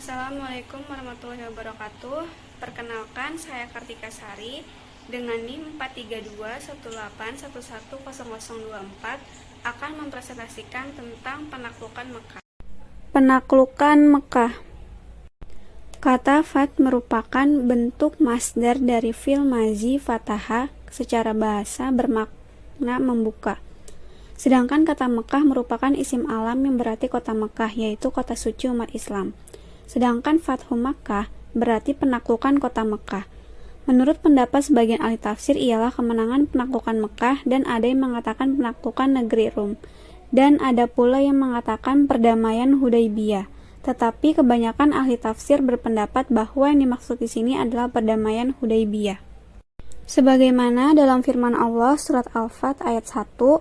Assalamualaikum warahmatullahi wabarakatuh. Perkenalkan, saya Kartika Sari dengan NIM 43218110024 akan mempresentasikan tentang penaklukan Mekah. Penaklukan Mekah. Kata fat merupakan bentuk masdar dari fi'il mazi fataha, secara bahasa bermakna membuka. Sedangkan kata Mekah merupakan isim alam yang berarti kota Mekah, yaitu kota suci umat Islam. Sedangkan Fathu Makkah berarti penaklukan kota Mekah. Menurut pendapat sebagian ahli tafsir ialah kemenangan penaklukan Mekah, dan ada yang mengatakan penaklukan negeri Rum, dan ada pula yang mengatakan perdamaian Hudaybiyah. Tetapi kebanyakan ahli tafsir berpendapat bahwa yang dimaksud di sini adalah perdamaian Hudaybiyah. Sebagaimana dalam firman Allah surat Al-Fat ayat 1,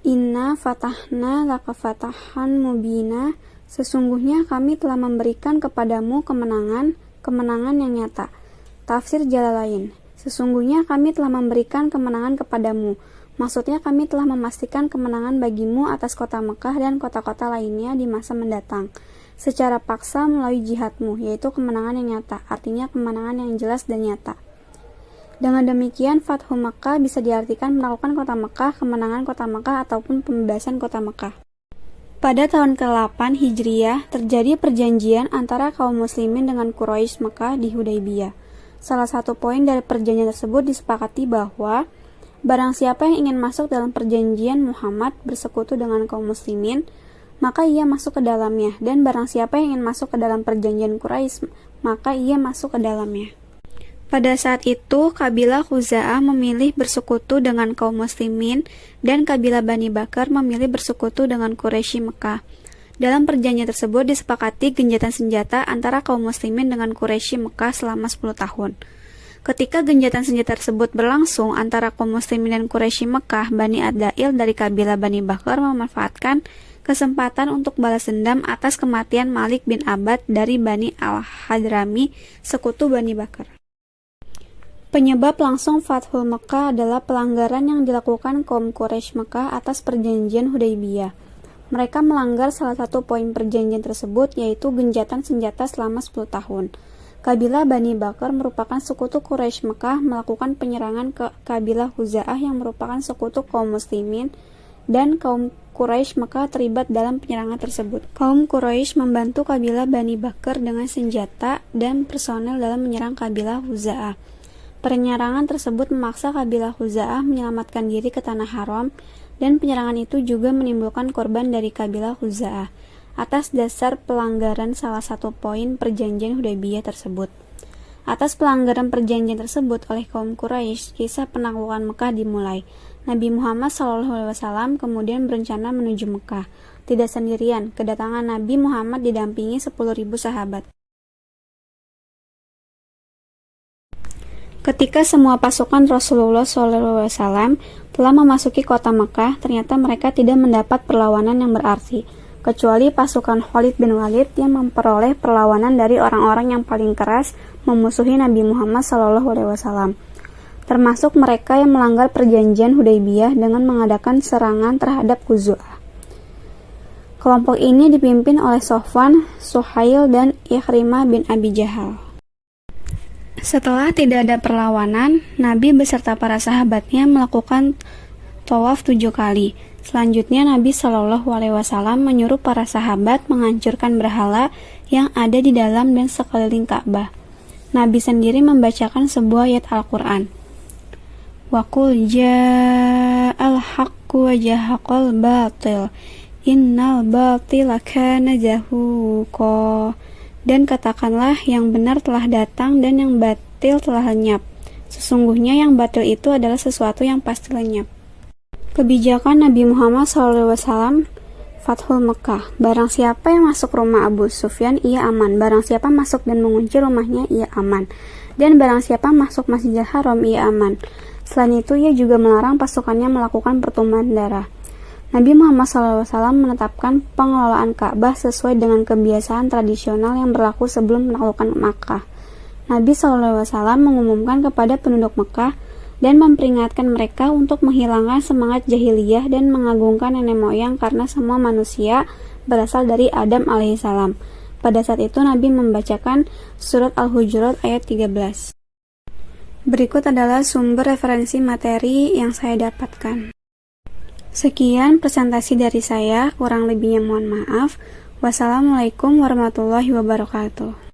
Inna fatahna laka fatahan mubina, sesungguhnya kami telah memberikan kepadamu kemenangan yang nyata. Tafsir Jalalain, sesungguhnya kami telah memberikan kemenangan kepadamu. Maksudnya kami telah memastikan kemenangan bagimu atas kota Mekah dan kota-kota lainnya di masa mendatang, secara paksa melalui jihadmu, yaitu kemenangan yang nyata, artinya kemenangan yang jelas dan nyata. Dengan demikian, Fathu Makkah bisa diartikan penaklukan kota Mekah, kemenangan kota Mekah, ataupun pembebasan kota Mekah. Pada tahun ke-8 Hijriyah, terjadi perjanjian antara kaum muslimin dengan Quraisy Mekah di Hudaybiyah. Salah satu poin dari perjanjian tersebut disepakati bahwa barang siapa yang ingin masuk dalam perjanjian Muhammad bersekutu dengan kaum muslimin, maka ia masuk ke dalamnya, dan barang siapa yang ingin masuk ke dalam perjanjian Quraisy, maka ia masuk ke dalamnya. Pada saat itu, kabilah Khuza'ah memilih bersekutu dengan kaum muslimin, dan kabilah Bani Bakar memilih bersekutu dengan Quraisy Mekah. Dalam perjanjian tersebut disepakati genjatan senjata antara kaum muslimin dengan Quraisy Mekah selama 10 tahun. Ketika genjatan senjata tersebut berlangsung antara kaum muslimin dan Quraisy Mekah, Bani Ad-Dail dari kabilah Bani Bakar memanfaatkan kesempatan untuk balas dendam atas kematian Malik bin Abad dari Bani Al-Hadrami, sekutu Bani Bakar. Penyebab langsung Fathul Mekah adalah pelanggaran yang dilakukan kaum Quraisy Mekah atas perjanjian Hudaybiyah. Mereka melanggar salah satu poin perjanjian tersebut, yaitu genjatan senjata selama 10 tahun. Kabilah Bani Bakar merupakan sekutu Quraisy Mekah melakukan penyerangan ke kabilah Khuza'ah yang merupakan sekutu kaum muslimin, dan kaum Quraisy Mekah terlibat dalam penyerangan tersebut. Kaum Quraisy membantu kabilah Bani Bakar dengan senjata dan personel dalam menyerang kabilah Khuza'ah. Penyerangan tersebut memaksa kabilah Khuza'ah menyelamatkan diri ke tanah haram, dan penyerangan itu juga menimbulkan korban dari kabilah Khuza'ah atas dasar pelanggaran salah satu poin perjanjian Hudaybiyah tersebut. Atas pelanggaran perjanjian tersebut oleh kaum Quraisy, kisah penaklukan Mekah dimulai. Nabi Muhammad SAW kemudian berencana menuju Mekah. Tidak sendirian, kedatangan Nabi Muhammad didampingi 10.000 sahabat. Ketika semua pasukan Rasulullah SAW telah memasuki kota Mekah, ternyata mereka tidak mendapat perlawanan yang berarti, kecuali pasukan Khalid bin Walid yang memperoleh perlawanan dari orang-orang yang paling keras memusuhi Nabi Muhammad SAW, termasuk mereka yang melanggar perjanjian Hudaybiyah dengan mengadakan serangan terhadap Khuza'ah. Kelompok ini dipimpin oleh Sofwan, Suhail, dan Ikrimah bin Abi Jahal. Setelah tidak ada perlawanan, Nabi beserta para sahabatnya melakukan tawaf 7 kali. Selanjutnya Nabi SAW menyuruh para sahabat menghancurkan berhala yang ada di dalam dan sekeliling Ka'bah. Nabi sendiri membacakan sebuah ayat Al-Quran. Wa qul ja'al haqqu wa jahaqal batil innal batila kana zahuqa. Dan katakanlah yang benar telah datang dan yang batil telah lenyap. Sesungguhnya yang batil itu adalah sesuatu yang pasti lenyap. Kebijakan Nabi Muhammad SAW, Fathul Mekah. Barang siapa yang masuk rumah Abu Sufyan, ia aman. Barang siapa masuk dan mengunci rumahnya, ia aman. Dan barang siapa masuk Masjidil Haram, ia aman. Selain itu, ia juga melarang pasukannya melakukan pertumpahan darah. Nabi Muhammad SAW menetapkan pengelolaan Ka'bah sesuai dengan kebiasaan tradisional yang berlaku sebelum penaklukan Makkah. Nabi SAW mengumumkan kepada penduduk Mekah dan memperingatkan mereka untuk menghilangkan semangat jahiliyah dan mengagungkan nenek moyang karena semua manusia berasal dari Adam alaihissalam. pada saat itu Nabi membacakan surat Al-Hujurat ayat 13. Berikut adalah sumber referensi materi yang saya dapatkan. Sekian presentasi dari saya, kurang lebihnya mohon maaf. Wassalamualaikum warahmatullahi wabarakatuh.